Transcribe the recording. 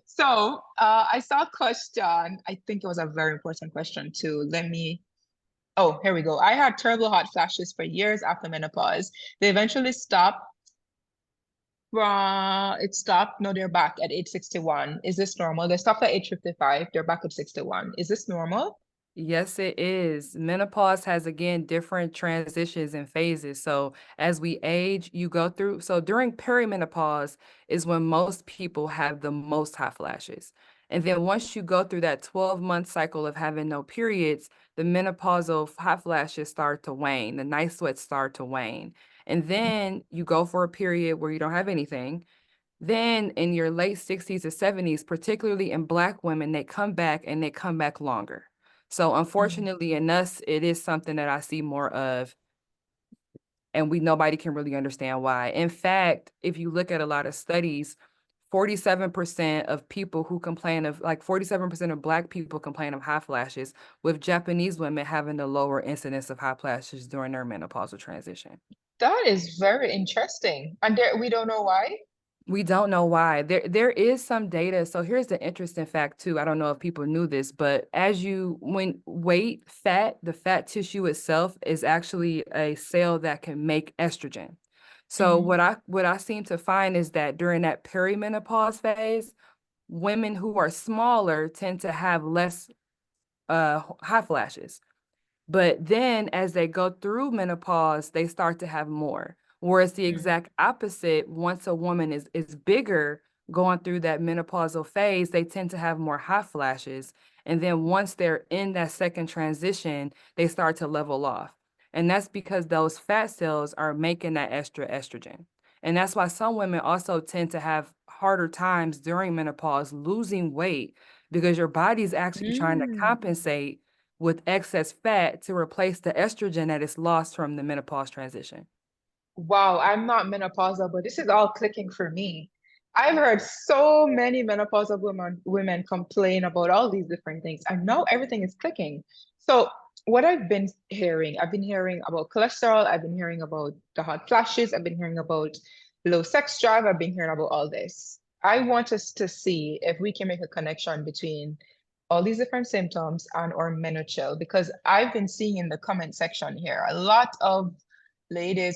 So I saw a question. I think it was a very important question too. Oh, here we go. I had terrible hot flashes for years after menopause. They eventually stopped it stopped. No, they're back at age 61. Is this normal? They stopped at age 55. They're back at 61. Is this normal? Yes, it is. Menopause has again different transitions and phases. So as we age, you go through. So during perimenopause is when most people have the most hot flashes. And then once you go through that 12-month cycle of having no periods, the menopausal hot flashes start to wane. The night sweats start to wane. And then you go for a period where you don't have anything. Then in your late 60s or 70s, particularly in Black women, they come back and they come back longer. So Mm. unfortunately in us, it is something that I see more of, and nobody can really understand why. In fact, if you look at a lot of studies, 47% of people who complain of, like 47% of Black people complain of hot flashes, with Japanese women having the lower incidence of hot flashes during their menopausal transition. That is very interesting. And there, we don't know why. We don't know why. There is some data. So here's the interesting fact too. I don't know if people knew this, but when weight, fat, the fat tissue itself is actually a cell that can make estrogen. So Mhm. what I seem to find is that during that perimenopause phase, women who are smaller tend to have less hot flashes. But then as they go through menopause, they start to have more. Whereas the Mm. exact opposite, once a woman is bigger, going through that menopausal phase, they tend to have more hot flashes. And then once they're in that second transition, they start to level off. And that's because those fat cells are making that extra estrogen. And that's why some women also tend to have harder times during menopause losing weight because your body's actually trying to Mm. compensate with excess fat to replace the estrogen that is lost from the menopause transition. Wow, I'm not menopausal, but this is all clicking for me. I've heard so many menopausal women complain about all these different things, and now everything is clicking. So what I've been hearing about cholesterol, I've been hearing about the hot flashes, I've been hearing about low sex drive, I've been hearing about all this. I want us to see if we can make a connection between all these different symptoms and or menochill, because I've been seeing in the comment section here a lot of ladies